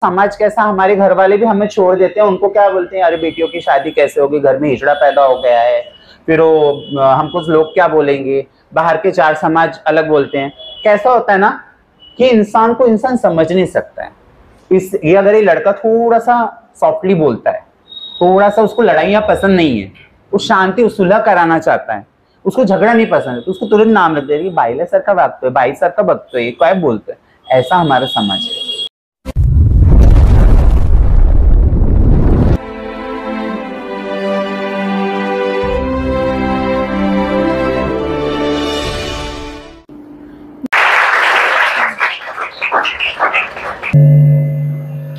समाज कैसा, हमारे घर वाले भी हमें छोड़ देते हैं, उनको क्या बोलते हैं, अरे बेटियों की शादी कैसे होगी, घर में हिजड़ा पैदा हो गया है, फिर वो हमको लोग क्या बोलेंगे, बाहर के 4 समाज अलग बोलते हैं। कैसा होता है ना कि इंसान को इंसान समझ नहीं सकता है। ये अगर ये लड़का थोड़ा सा सॉफ्टली बोलता है, थोड़ा सा उसको लड़ाइयाँ पसंद नहीं है, वो शांति सुलह कराना चाहता है, उसको झगड़ा नहीं पसंद है, तो उसको तुरंत नाम रख देगा, बाईला सर का वागतो है, बाई सर का बगतो है, क्या बोलते हैं। ऐसा हमारा समाज है।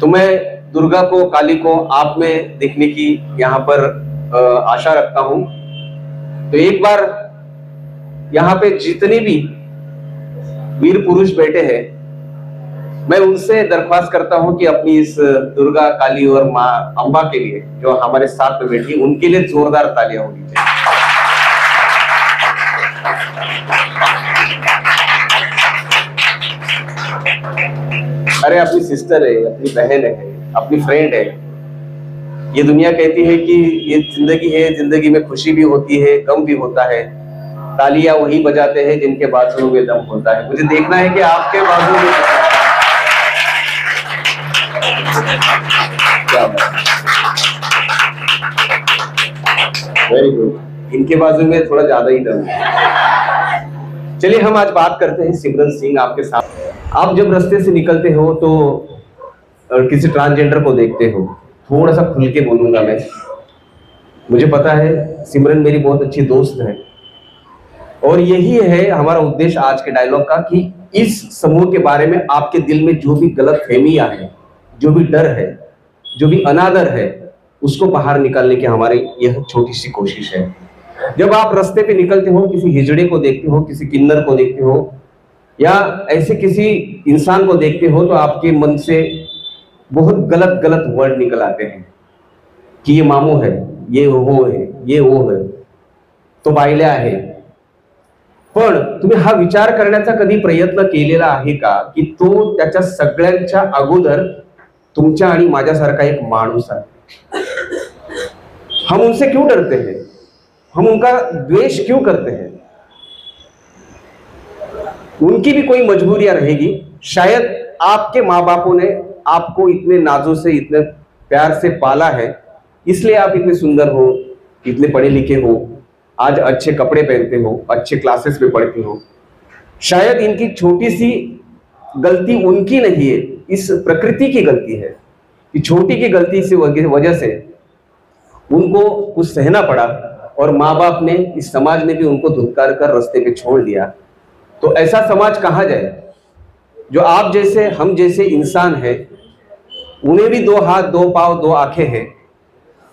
तो मैं दुर्गा को, काली को आप में देखने की यहाँ पर आशा रखता हूं। तो एक बार यहाँ पे जितने भी वीर पुरुष बैठे हैं, मैं उनसे दरख्वास्त करता हूं कि अपनी इस दुर्गा, काली और माँ अंबा के लिए जो हमारे साथ में बैठी, उनके लिए जोरदार तालियां होनी चाहिए। अरे अपनी सिस्टर है, अपनी बहन है, अपनी फ्रेंड है। ये दुनिया कहती है कि ये जिंदगी है, जिंदगी में खुशी भी होती है, गम भी होता है। तालियां वही बजाते हैं जिनके बाजुओं में दम होता है। मुझे देखना है कि आपके बाजू में क्या वेरी गुड, इनके बाजू में थोड़ा ज्यादा ही दम है। चलिए हम आज बात करते हैं सिमरन सिंह आपके साथ। आप जब रास्ते से निकलते हो तो किसी ट्रांसजेंडर को देखते हो, थोड़ा सा खुल के बोलूंगा मैं। मुझे पता है सिमरन मेरी बहुत अच्छी दोस्त है, और यही है हमारा उद्देश्य आज के डायलॉग का कि इस समूह के बारे में आपके दिल में जो भी गलतफहमियां हैं, जो भी डर है, जो भी अनादर है, उसको बाहर निकालने की हमारी यह छोटी सी कोशिश है। जब आप रास्ते पे निकलते हो, किसी हिजड़े को देखते हो, किसी किन्नर को देखते हो, या ऐसे किसी इंसान को देखते हो, तो आपके मन से बहुत गलत गलत वर्ड निकल आते हैं कि ये मामू है, ये वो है, ये वो है, तो बायल्या आहे। पण तुम्ही हा विचार करण्याचा कधी प्रयत्न केलेला आहे का की तो त्याच्या सगळ्यांच्या अगोदर तुमच्या आणि माझ्यासारखा एक माणूस आहे। हम उनसे क्यों डरते हैं, हम उनका द्वेष क्यों करते हैं? उनकी भी कोई मजबूरियां रहेगी। शायद आपके माँ बापों ने आपको इतने नाजों से, इतने प्यार से पाला है, इसलिए आप इतने सुंदर हो, इतने पढ़े लिखे हो, आज अच्छे कपड़े पहनते हो, अच्छे क्लासेस में पढ़ते हो। शायद इनकी छोटी सी गलती उनकी नहीं है, इस प्रकृति की गलती है कि छोटी की गलती से वजह से उनको कुछ सहना पड़ा, और माँ बाप ने, इस समाज ने भी उनको धुतकार कर रास्ते पे छोड़ दिया। तो ऐसा समाज कहाँ जाए? जो आप जैसे, हम जैसे इंसान हैं, उन्हें भी 2 हाथ, 2 पाँव, 2 आंखें हैं।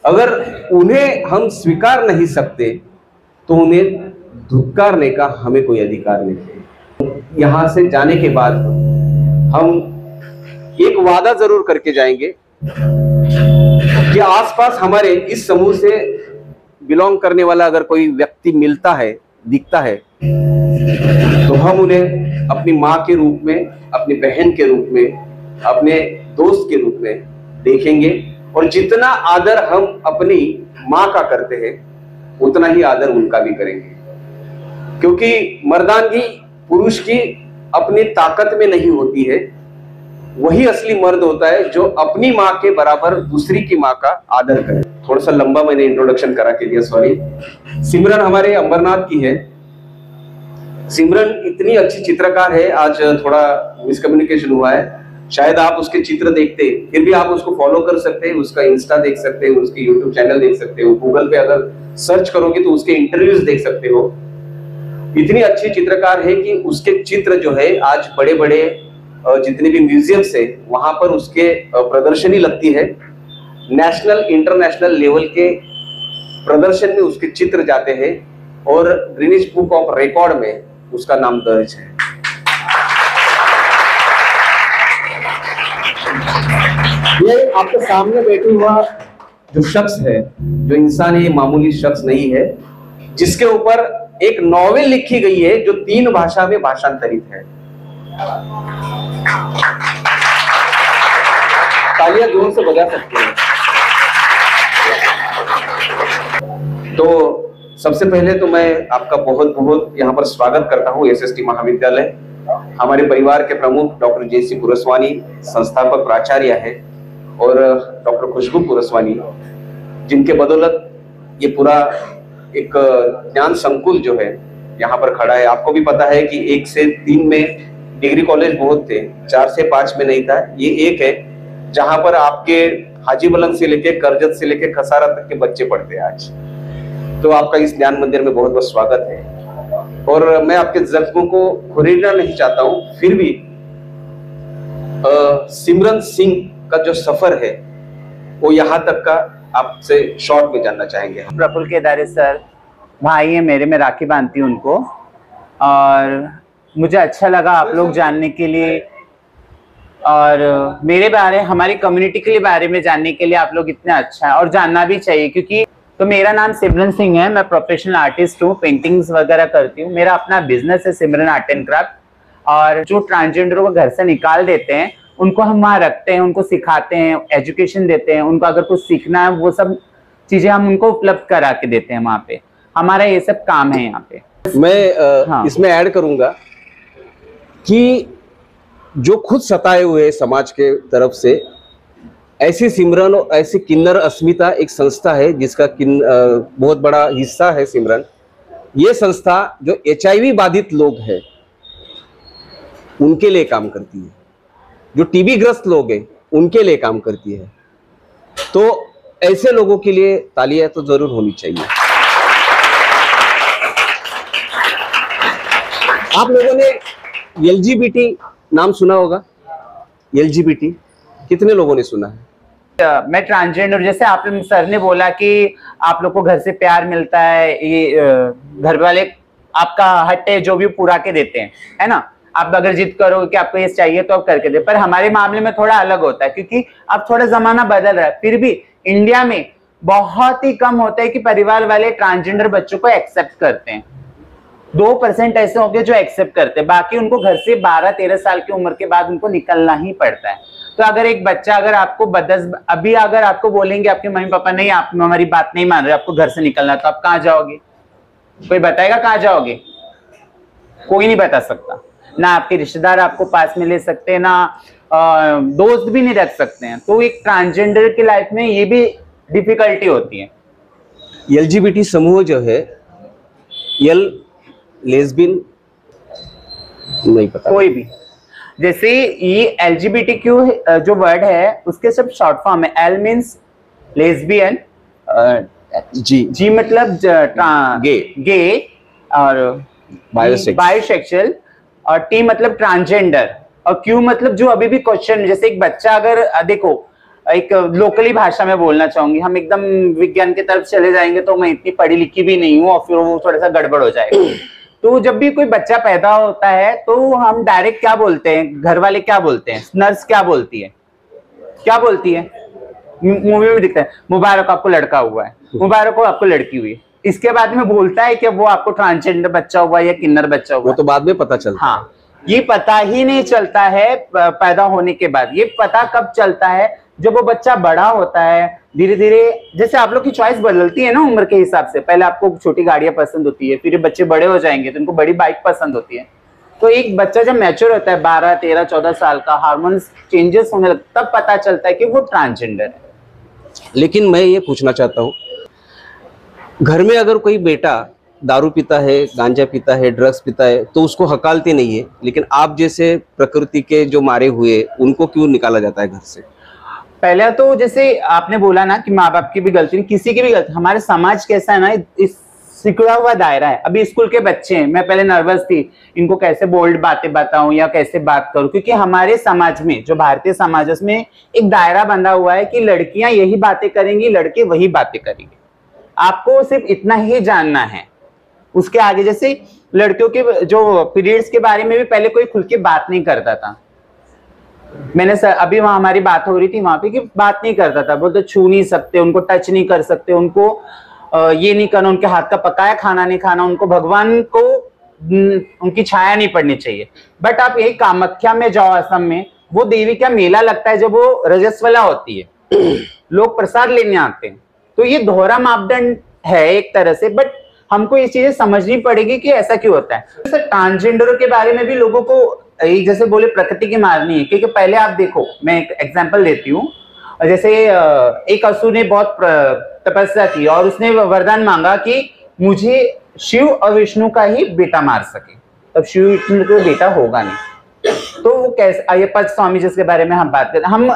अगर उन्हें हम स्वीकार नहीं सकते तो उन्हें धुतकारने का हमें कोई अधिकार नहीं है। यहाँ से जाने के बाद हम एक वादा जरूर करके जाएंगे कि आसपास हमारे इस समूह से बिलोंग करने वाला अगर कोई व्यक्ति मिलता है, दिखता है, तो हम उन्हें अपनी माँ के रूप में, अपनी बहन के रूप में, अपने दोस्त के रूप में देखेंगे। और जितना आदर हम अपनी माँ का करते हैं, उतना ही आदर उनका भी करेंगे। क्योंकि मर्दानगी पुरुष की अपनी ताकत में नहीं होती है, वही असली मर्द होता है जो अपनी माँ के बराबर दूसरी की माँ का आदर करे। थोड़ा सा लंबा मैंने इंट्रोडक्शन करा के दिया, सॉरी। सिमरन हमारे अंबरनाथ की है। सिमरन इतनी अच्छी चित्रकार है, आज थोड़ा मिसकम्युनिकेशन हुआ है, शायद आप उसके चित्र देखते, फिर भी आप उसको फॉलो कर सकते हैं, उसका इंस्टा देख सकते हैं, उसकी यूट्यूब चैनल देख सकते हो, गूगल पे अगर सर्च करोगे तो उसके इंटरव्यूज देख सकते हो। इतनी अच्छी चित्रकार है कि उसके चित्र जो है आज बड़े बड़े जितने भी म्यूजियम्स है वहां पर उसके प्रदर्शनी लगती है। नेशनल, इंटरनेशनल लेवल के प्रदर्शन में उसके चित्र जाते हैं, और ग्रीनिच बुक ऑफ रिकॉर्ड में उसका नाम दर्ज है। ये आपके सामने बैठा हुआ जो शख्स है, जो इंसान है, ये मामूली शख्स नहीं है, जिसके ऊपर एक नॉवेल लिखी गई है जो 3 भाषा में भाषांतरित है। तालियां जोर से बजा सकते हैं। तो सबसे पहले तो मैं आपका बहुत बहुत यहाँ पर स्वागत करता हूँ एसएसटी महाविद्यालय। हमारे परिवार के प्रमुख डॉक्टर जेसी पुरस्वानी संस्थापक प्राचार्य है, और डॉक्टर खुशबू पुरस्वानी, जिनके बदौलत ये पूरा एक ज्ञान संकुल जो है यहाँ पर खड़ा है। आपको भी पता है कि 1 से 3 में डिग्री कॉलेज बहुत थे, 4 से 5 में नहीं था। ये एक है जहां पर आपके हाजी बलंग से लेके करजत से लेके खसारा तक के बच्चे पढ़ते हैं आज। तो आपका इस ज्ञान मंदिर में बहुत बहुत स्वागत है, और मैं आपके जख्मों को खुरेदना नहीं चाहता हूं, फिर भी सिमरन सिंह का जो सफर है वो यहाँ तक का आपसे शॉर्ट में जानना चाहेंगे। प्रफुल्ल केदारे सर भाई है मेरे, में राखी बांधती हूँ उनको, और मुझे अच्छा लगा आप लोग जानने के लिए और मेरे बारे, हमारी कम्युनिटी के बारे में जानने के लिए आप लोग इतना अच्छा है, और जानना भी चाहिए। क्योंकि तो मेरा नाम सिमरन सिंह है, मैं प्रोफेशनल आर्टिस्ट हूँ, पेंटिंग्स वगैरह करती हूँ। मेरा अपना बिजनेस है सिमरन आर्ट एंड क्राफ्ट, और जो ट्रांसजेंडरों को घर से निकाल देते हैं उनको हम वहाँ रखते हैं, उनको सिखाते हैं, एजुकेशन देते हैं। उनको अगर कुछ सीखना है वो सब चीजें हम उनको उपलब्ध करा के देते हैं। वहाँ पे हमारा ये सब काम है। यहाँ पे मैं इसमें ऐड करूंगा कि जो खुद सताए हुए समाज के तरफ से ऐसी सिमरन और ऐसी किन्नर अस्मिता एक संस्था है जिसका बहुत बड़ा हिस्सा है सिमरन। ये संस्था जो HIV बाधित लोग हैं उनके लिए काम करती है, जो टीबी ग्रस्त लोग हैं उनके लिए काम करती है। तो ऐसे लोगों के लिए तालियां तो जरूर होनी चाहिए। आप लोगों ने LGBT नाम सुना होगा? LGBT कितने लोगों ने सुना है? मैं ट्रांसजेंडर, जैसे आप सर ने बोला कि आप लोग को घर से प्यार मिलता है, ये घर वाले आपका हट है जो भी पूरा के देते हैं, है ना। आप अगर जिद करो कि आपको ये चाहिए तो आप करके दे, पर हमारे मामले में थोड़ा अलग होता है क्योंकि अब थोड़ा जमाना बदल रहा है। फिर भी इंडिया में बहुत ही कम होता है कि परिवार वाले ट्रांसजेंडर बच्चों को एक्सेप्ट करते हैं। 2% ऐसे होंगे जो एक्सेप्ट करते हैं, बाकी उनको घर से 12-13 साल की उम्र के बाद उनको निकलना ही पड़ता है। तो अगर एक बच्चा, अगर आपको अभी अगर आपको बोलेंगे आपके मम्मी पापा नहीं, आप हमारी बात नहीं मान रहे, आपको घर से निकलना, तो आप कहाँ जाओगे? कोई बताएगा कहाँ जाओगे? कोई नहीं बता सकता। ना आपके रिश्तेदार आपको पास में ले सकते हैं, ना दोस्त भी नहीं रख सकते हैं। तो एक ट्रांसजेंडर की लाइफ में ये भी डिफिकल्टी होती है। LGBT समूह जो है, लेस्बियन नहीं पता, कोई भी, जैसे ये LGBTQ जो वर्ड है उसके सब शॉर्ट फॉर्म है। L मीन्स लेस्बियन, G मतलब गे और बायोसेक्सुअल, और T मतलब ट्रांसजेंडर, और Q मतलब जो अभी भी क्वेश्चन, जैसे एक बच्चा अगर देखो, एक लोकली भाषा में बोलना चाहूंगी, हम एकदम विज्ञान की तरफ चले जाएंगे तो मैं इतनी पढ़ी लिखी भी नहीं हूँ और फिर वो थोड़ा सा गड़बड़ हो जाएगा। तो जब भी कोई बच्चा पैदा होता है तो हम डायरेक्ट क्या बोलते हैं, घर वाले क्या बोलते हैं, नर्स क्या बोलती है, क्या बोलती है, मूवी में दिखता है, मुबारक आपको लड़का हुआ है, मुबारक हो आपको लड़की हुई है। इसके बाद में बोलता है कि वो आपको ट्रांसजेंडर बच्चा हुआ या किन्नर बच्चा हुआ, वो तो बाद में पता चलता है। हाँ, ये पता ही नहीं चलता है पैदा होने के बाद। ये पता कब चलता है? जब वो बच्चा बड़ा होता है, धीरे धीरे, जैसे आप लोग की चॉइस बदलती है ना उम्र के हिसाब से। पहले आपको छोटी गाड़ियां पसंद होती है, फिर बच्चे बड़े हो जाएंगे तो उनको बड़ी बाइक पसंद होती है। तो एक बच्चा जब मैच्योर होता है 12, 13, 14 साल का, हार्मोन्स चेंजेस होने लगता, तब पता चलता है कि वो ट्रांसजेंडर है। लेकिन मैं ये पूछना चाहता हूँ, घर में अगर कोई बेटा दारू पीता है, गांजा पीता है, ड्रग्स पीता है, तो उसको हकालते नहीं है, लेकिन आप जैसे प्रकृति के जो मारे हुए उनको क्यों निकाला जाता है घर से? पहले तो जैसे आपने बोला ना कि माँ बाप की भी गलती नहीं, किसी की भी गलती। हमारे समाज कैसा है ना, इस सिकुड़ा हुआ दायरा है। अभी स्कूल के बच्चे हैं, मैं पहले नर्वस थी इनको कैसे बोल्ड बातें बताऊं या कैसे बात करूं, क्योंकि हमारे समाज में, जो भारतीय समाज, उसमें एक दायरा बंधा हुआ है कि लड़कियां यही बातें करेंगी, लड़के वही बातें करेंगे। आपको सिर्फ इतना ही जानना है, उसके आगे। जैसे लड़कियों के जो पीरियड्स के बारे में भी पहले कोई खुल के बात नहीं करता था। मैंने अभी वहां हमारी बात हो रही थी वहां पे कि बात नहीं करता था, बोलते छू नहीं सकते, उनको टच नहीं कर सकते, उनको ये नहीं करना, उनके हाथ का पकाया खाना नहीं खाना, उनको भगवान को उनकी छाया नहीं पड़नी चाहिए। बट आप यही कामाख्या में जाओ, असम में, वो देवी का मेला लगता है जब वो रजस्वला होती है, लोग प्रसाद लेने आते हैं। तो ये दोहरा मापदंड है एक तरह से, बट हमको ये चीजें समझनी पड़ेगी कि ऐसा क्यों होता है। जैसे ट्रांसजेंडरों के बारे में भी लोगों को जैसे बोले प्रकृति की मारनी है, क्योंकि पहले आप देखो, मैं एक एग्जांपल देती हूँ। जैसे एक असुर ने बहुत तपस्या की और उसने वरदान मांगा कि मुझे शिव और विष्णु का ही बेटा मार सके, तब शिव विष्णु का बेटा होगा नहीं। तो वो कैसे, अय्यप्पा स्वामी जिसके बारे में हम बात करते हैं, हम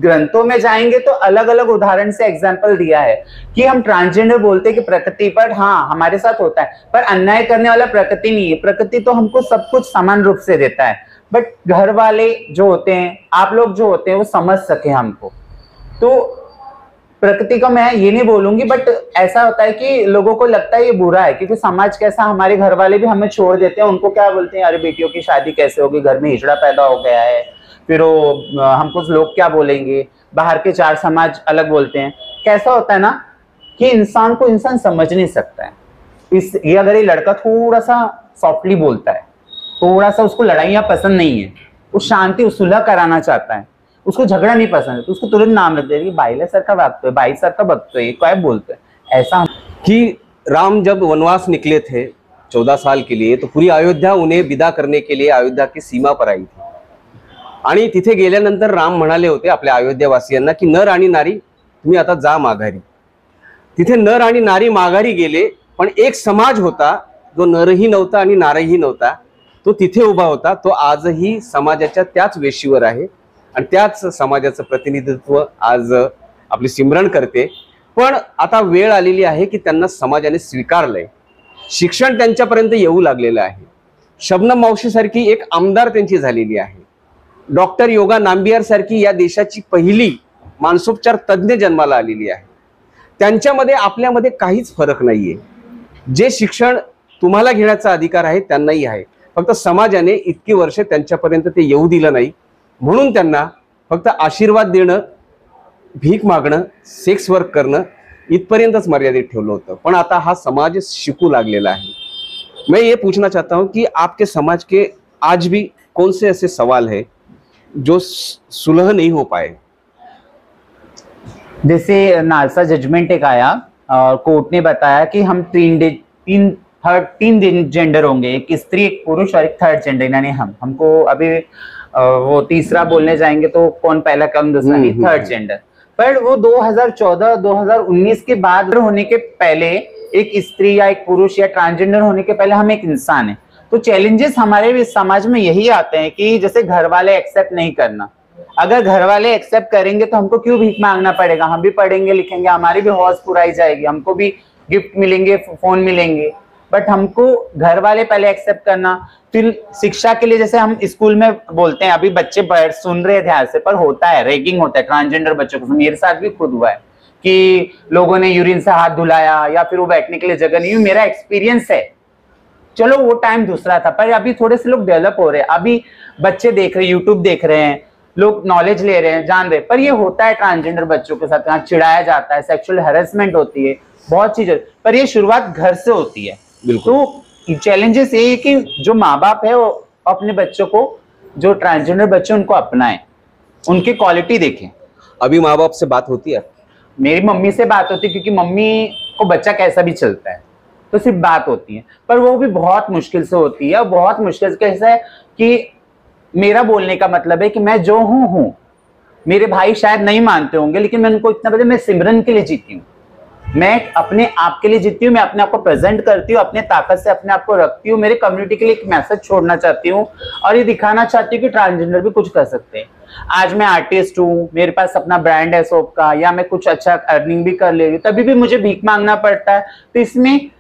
ग्रंथों में जाएंगे तो अलग अलग उदाहरण से एग्जाम्पल दिया है कि हम ट्रांसजेंडर बोलते हैं कि प्रकृति पर, हाँ हमारे साथ होता है, पर अन्याय करने वाला प्रकृति नहीं है। प्रकृति तो हमको सब कुछ समान रूप से देता है, बट घर वाले जो होते हैं, आप लोग जो होते हैं, वो समझ सके हमको। तो प्रकृति का मैं ये नहीं बोलूंगी, बट ऐसा होता है कि लोगों को लगता है ये बुरा है, क्योंकि समाज कैसा, हमारे घर वाले भी हमें छोड़ देते हैं। उनको क्या बोलते हैं, अरे बेटियों की शादी कैसे होगी, घर में हिजड़ा पैदा हो गया है, फिर वो हमको लोग क्या बोलेंगे, बाहर के चार समाज अलग बोलते हैं। कैसा होता है ना कि इंसान को इंसान समझ नहीं सकता है। ये अगर ये लड़का थोड़ा सा सॉफ्टली बोलता है, थोड़ा सा उसको लड़ाइयाँ पसंद नहीं है, वो शांति सुलह कराना चाहता है, उसको झगड़ा नहीं पसंद है, तो उसको तुरंत नाम रख देगा, बाईला सर का भक्त है, बाई सर का भक्त है, क्या बोलते हैं ऐसा। कि राम जब वनवास निकले थे 14 साल के लिए, तो पूरी अयोध्या उन्हें विदा करने के लिए अयोध्या की सीमा पर आई थी। आणि तिथे गेल्यानंतर राम म्हणाले होते आपल्या अयोध्यावासियांना की नर आणि नारी तुम्ही आता जा माघारी। तिथे नर आणि नारी माघारी गेले, पण एक समाज होता जो नरही नव्हता आणि नारीही नव्हता, तो तिथे उभा होता। तो आजही समाजाच्या त्याच वेशीवर आहे आणि त्याच समाजाचं प्रतिनिधित्व आज आपली सिमरन करते। पण आता वेळ आलेली आहे की त्यांना समाजाने स्वीकारलंय, शिक्षण त्यांच्यापर्यंत येऊ लागलेलं आहे। शबनम मावशीसारखी एक आमदार त्यांची झालेली आहे, डॉक्टर योगा नांबियार सारखी या देशाची पहिली मानसोपचार तज्ञ जन्माला आलेली आहे। त्यांच्यामध्ये आपल्यामध्ये काहीच फरक नाहीये। जे शिक्षण तुम्हाला घेण्याचा अधिकार आहे त्यांनाही आहे, फक्त समाजाने इतकी वर्ष त्यांच्यापर्यंत ते येऊ दिलं नाही, म्हणून त्यांना फक्त आशीर्वाद देणं, भीक मागणं, सेक्स वर्क करणं इतपर्यंतच मर्यादित ठेवलं होतं। पण आता हा समाज शिकू लागलेला आहे। मैं ये पूछना चाहता हूं कि आपके समाज के आज भी कौन से ऐसे सवाल है जो सुलह नहीं हो पाए? जैसे नालसा जजमेंट एक आया और कोर्ट ने बताया कि हम तीन जेंडर होंगे, एक स्त्री, एक पुरुष और एक थर्ड जेंडर, यानी हमको अभी वो तीसरा बोलने जाएंगे तो कौन पहला कौन दूसरा नहीं, थर्ड जेंडर। पर वो 2014-2019 के बाद होने के पहले एक स्त्री या एक पुरुष या ट्रांसजेंडर होने के पहले हम एक इंसान है। तो चैलेंजेस हमारे समाज में यही आते हैं कि जैसे घर वाले एक्सेप्ट नहीं करना। अगर घर वाले एक्सेप्ट करेंगे तो हमको क्यों भीख मांगना पड़ेगा, हम भी पढ़ेंगे लिखेंगे, हमारी भी हौस पुराई जाएगी, हमको भी गिफ्ट मिलेंगे, फोन मिलेंगे। बट हमको घर वाले पहले एक्सेप्ट करना। फिर शिक्षा के लिए जैसे हम स्कूल में बोलते हैं, अभी बच्चे सुन रहे ध्यान से, पर होता है, रैगिंग होता है ट्रांसजेंडर बच्चों को। मेरे साथ भी खुद हुआ है कि लोगों ने यूरिन से हाथ धुलाया या फिर वो बैठने के लिए जगह नहीं हुई, मेरा एक्सपीरियंस है। चलो वो टाइम दूसरा था, पर अभी थोड़े से लोग डेवलप हो रहे हैं, अभी बच्चे देख रहे हैं, यूट्यूब देख रहे हैं, लोग नॉलेज ले रहे हैं, जान रहे हैं। पर ये होता है ट्रांसजेंडर बच्चों के साथ, यहाँ चिढ़ाया जाता है, सेक्सुअल हैरेसमेंट होती है, बहुत चीजें, पर ये शुरुआत घर से होती है। तो चैलेंजेस ये है कि जो माँ बाप है वो अपने बच्चों को, जो ट्रांसजेंडर बच्चे उनको अपनाएं, उनकी क्वालिटी देखें। अभी माँ बाप से बात होती है? मेरी मम्मी से बात होती है, क्योंकि मम्मी को बच्चा कैसा भी चलता है तो सिर्फ बात होती है, पर वो भी बहुत मुश्किल से होती है। बहुत मुश्किल से कैसा है कि मेरा बोलने का मतलब है कि मैं जो हूँ, मेरे भाई शायद नहीं मानते होंगे, लेकिन मैं उनको इतना पता, मैं सिमरन के लिए जीती हूँ, मैं अपने आप के लिए जीती हूँ, मैं अपने आप को प्रेजेंट करती हूँ, अपने ताकत से अपने आप को रखती हूँ, मेरे कम्युनिटी के लिए एक मैसेज छोड़ना चाहती हूँ और ये दिखाना चाहती हूँ कि ट्रांसजेंडर भी कुछ कर सकते हैं। आज मैं आर्टिस्ट हूँ, मेरे पास अपना ब्रांड है सोप का, या मैं कुछ अच्छा अर्निंग भी कर ले रही हूँ, तभी भी मुझे भीख मांगना पड़ता है, तो इसमें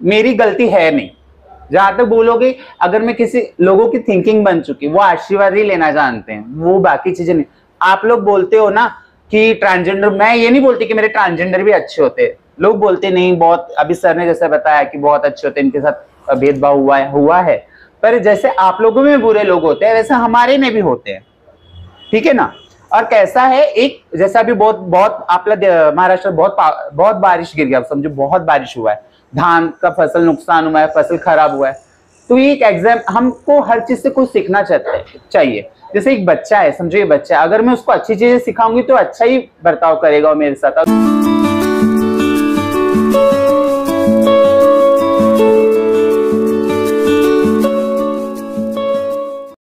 मेरी गलती है नहीं। जहां तक बोलोगे, अगर मैं किसी लोगों की थिंकिंग बन चुकी, वो आशीर्वाद ही लेना जानते हैं, वो बाकी चीजें नहीं। आप लोग बोलते हो ना कि ट्रांसजेंडर, मैं ये नहीं बोलती कि मेरे ट्रांसजेंडर भी अच्छे होते, लोग बोलते नहीं बहुत, अभी सर ने जैसे बताया कि बहुत अच्छे होते, इनके साथ भेदभाव हुआ है, पर जैसे आप लोगों में बुरे लोग होते हैं वैसे हमारे में भी होते हैं, ठीक है ना। और कैसा है, एक जैसा अभी बहुत आप महाराष्ट्र बहुत बारिश गिर गया, समझो बहुत बारिश हुआ है, धान का फसल नुकसान हुआ है, फसल खराब हुआ है, तो ये एक एग्जाम, हमको हर चीज से कुछ सीखना चाहिए। जैसे एक बच्चा है, समझो ये बच्चा है, अगर मैं उसको अच्छी चीजें सिखाऊंगी तो अच्छा ही बर्ताव करेगा वो मेरे साथ।